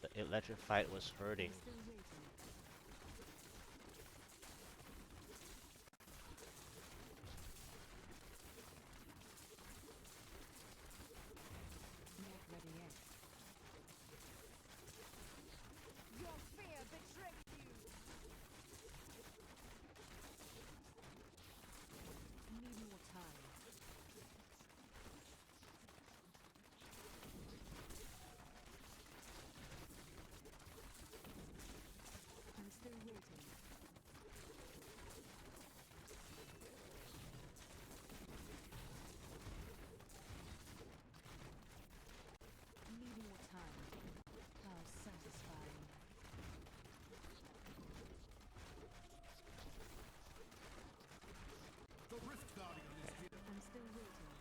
The electrified was hurting. I'm still waiting. Not ready yet. Your fear betrayed you. Need more time. I'm still waiting. Need more time. How satisfying. The Rift Guardian is here. I'm still waiting.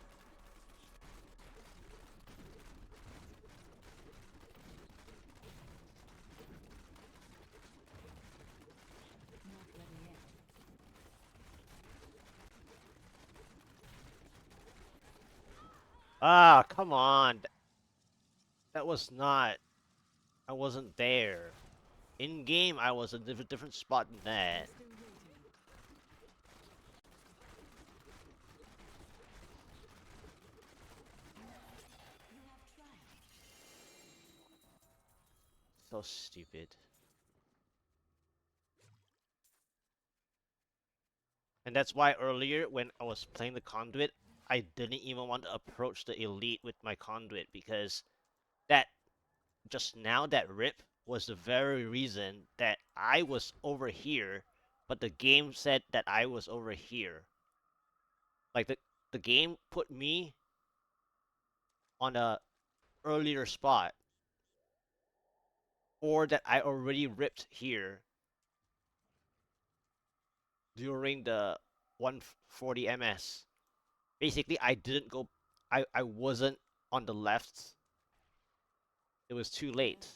Not ready yet. Ah, come on. That was not. I wasn't there. In game, I was a different spot than I'm that. still waiting. You have triumphed. So stupid. And that's why earlier, when I was playing the conduit, I didn't even want to approach the elite with my conduit because that just now that rip was the very reason that I was over here, but the game said that I was over here. Like the game put me on a earlier spot, or that I already ripped here during the 140 ms. Basically, I didn't go. I wasn't on the left. It was too late.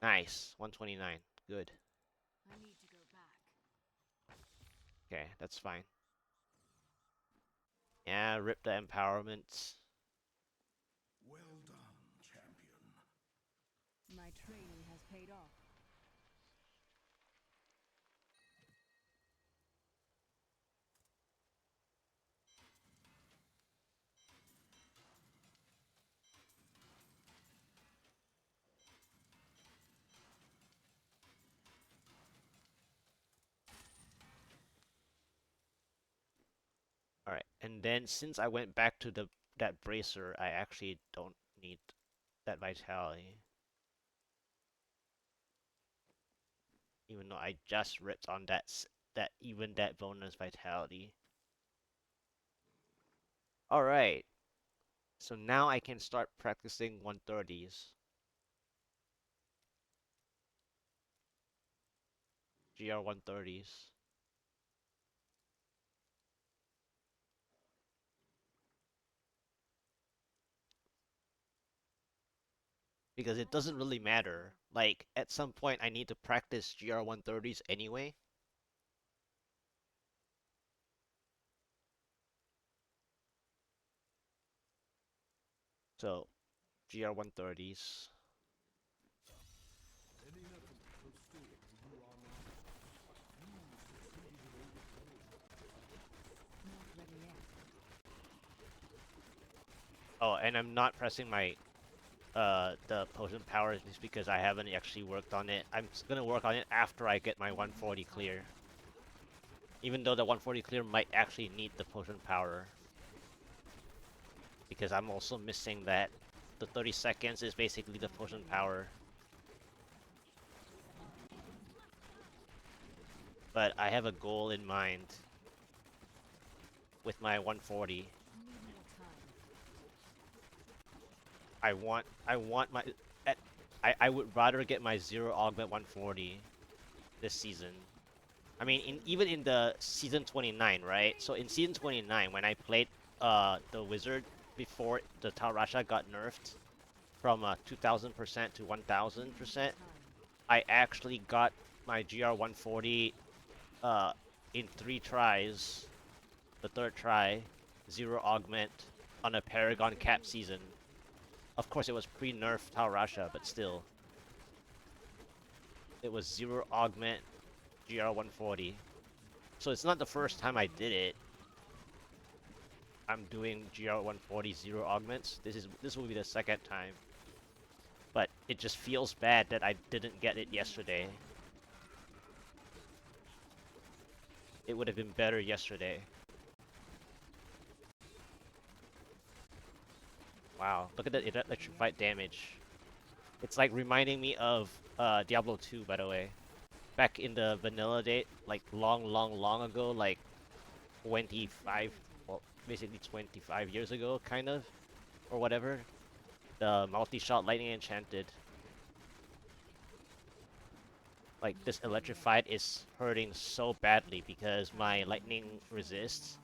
Nice, 129. Good. I need to go back. Okay, that's fine. Yeah, rip the empowerment. Well done, champion. My training has paid off. Alright, and then since I went back to the that bracer, I actually don't need that vitality. Even though I just ripped on that even that bonus vitality. Alright, So now I can start practicing 130s. GR 130s. Because it doesn't really matter. Like, at some point, I need to practice GR 130s anyway. So, GR 130s. Any effort so still to you online. You succeeded in overthrowing Not ready yet. Oh, and I'm not pressing my the potion powers just because I haven't actually worked on it. I'm gonna work on it after I get my 140 clear. Even though the 140 clear might actually need the potion power. Because I'm also missing that. The 30 seconds is basically the potion power. But I have a goal in mind with my 140. Need more time. I want my at, I would rather get my 0 augment 140 this season. I mean, even in the season 29, right? So in season 29, when I played the wizard before the Tarasha got nerfed from 2000% to 1000%, I actually got my GR 140 in 3 tries. The third try, 0 augment on a Paragon cap season. Of course, it was pre-nerf Tarasha, but still, it was 0 augment GR 140. So it's not the first time I did it. I'm doing GR 140 0 augments. This will be the second time. But it just feels bad that I didn't get it yesterday. It would have been better yesterday. Wow, look at that electrified damage. It's like reminding me of Diablo 2, by the way. Back in the vanilla date, like long ago, like 25, well, basically 25 years ago, kind of, or whatever. The multi-shot lightning enchanted. Like, this electrified is hurting so badly because my lightning resist.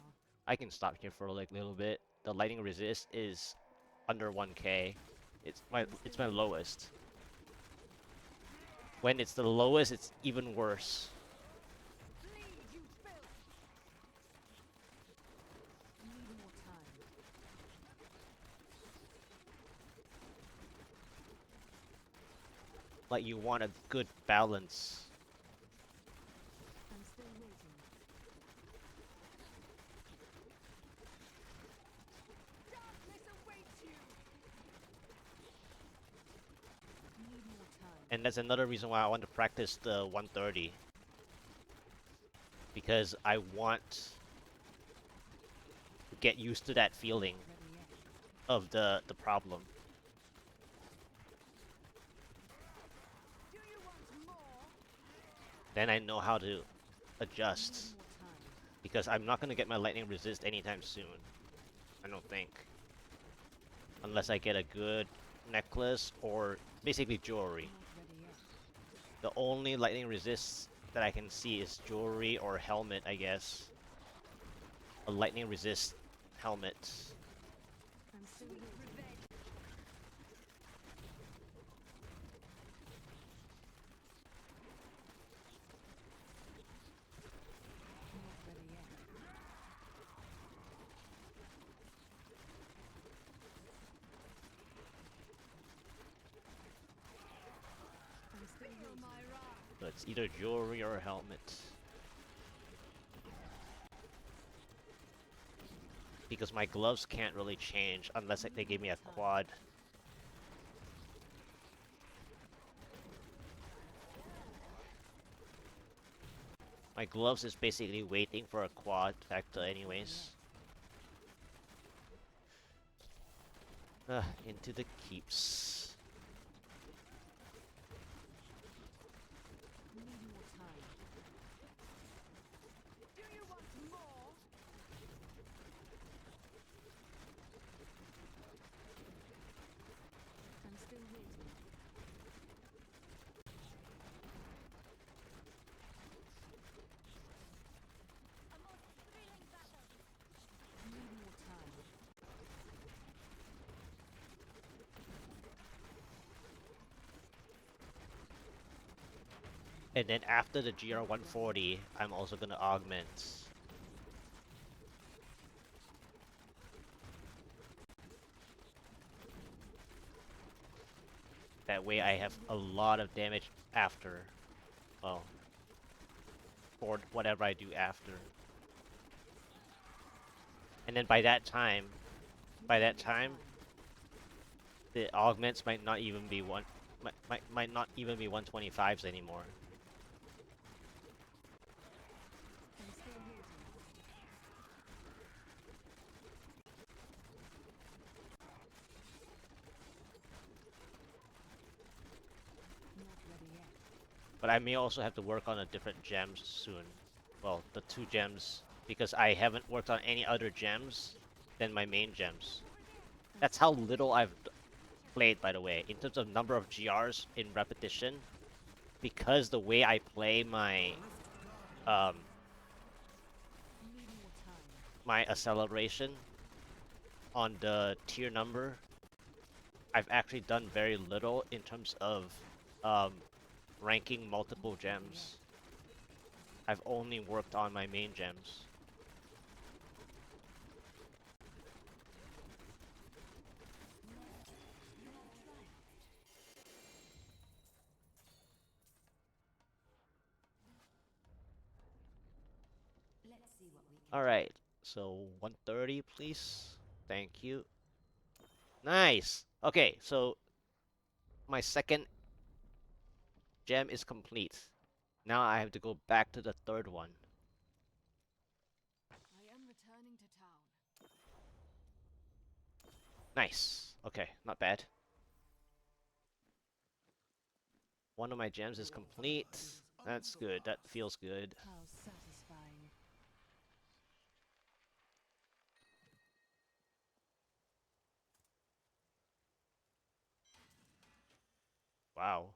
I can stop here for like a little bit. The lightning resist is under 1k. It's my lowest. When it's the lowest, it's even worse. Need more time. Like, you want a good balance. I'm still waiting. Darkness awaits you. Need more time. And that's another reason why I want to practice the 130. Because I want to get used to that feeling Not ready yet. of the problem. Do you want more? Then I know how to Need adjust. more time. Because I'm not going to get my lightning resist anytime soon. I don't think. Unless I get a good necklace or basically jewelry. Not ready yet. The only lightning resist that I can see is jewelry or helmet, I guess. A lightning resist helmet. I'm still waiting. Not ready yet. I'm still waiting. So it's either jewelry or a helmet. Because my gloves can't really change unless they give me a quad. My gloves is basically waiting for a quad factor anyways. Into the keeps. Need more time. Do you want more? And then after the GR140, I'm also gonna augment. That way I have a lot of damage after. Well, for whatever I do after. And then by that time, the augments might not even be might not even be 125s anymore. I'm still here to not ready yet. But I may also have to work on a different gems soon. Well, the 2 gems, because I haven't worked on any other gems than my main gems. That's how little I've played, by the way, in terms of number of GRs in repetition. Because the way I play um Need more time. my acceleration on the tier number, I've actually done very little in terms of um, ranking multiple gems. I've only worked on my main gems. Let's see what we can do. Alright, so 130, please. Thank you. Nice! Okay, so my second gem is complete. Now I have to go back to the third one. I am returning to town. Nice. Okay, not bad. One of my gems is complete. That's good. That feels good. How satisfying. Wow.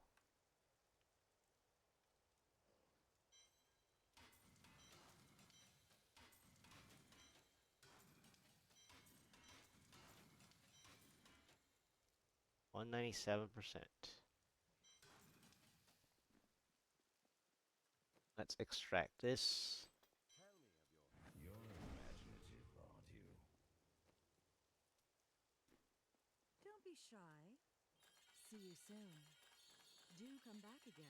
$197%. Let's extract this. You're imaginative, aren't you? Don't be shy. See you soon. Do come back again.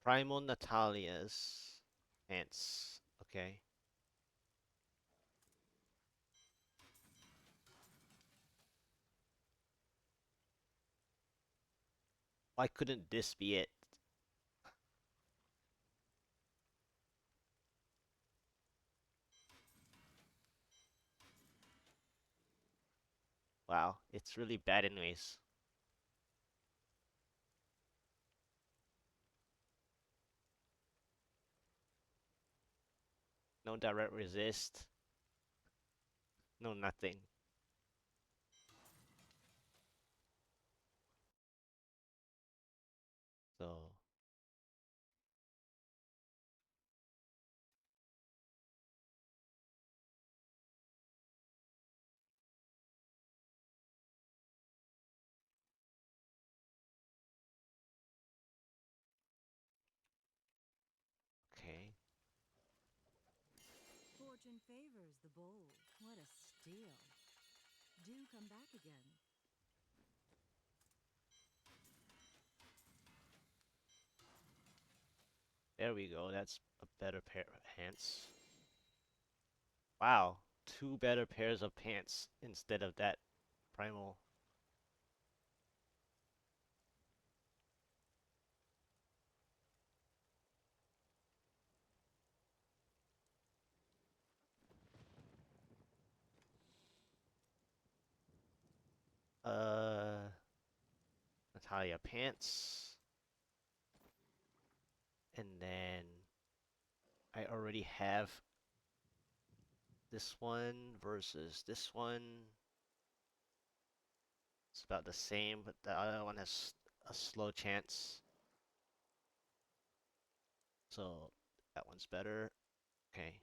Primal Natalia's ants. Okay. Why couldn't this be it? Wow, it's really bad anyways. No direct resist. No nothing. So, okay. Fortune favors the bold. What a steal. Do come back again. There we go. That's a better pair of pants. Wow. 2 better pairs of pants instead of that primal. Uh, Natalia pants. And then I already have this one versus this one. It's about the same, but the other one has a slow chance. So that one's better. Okay.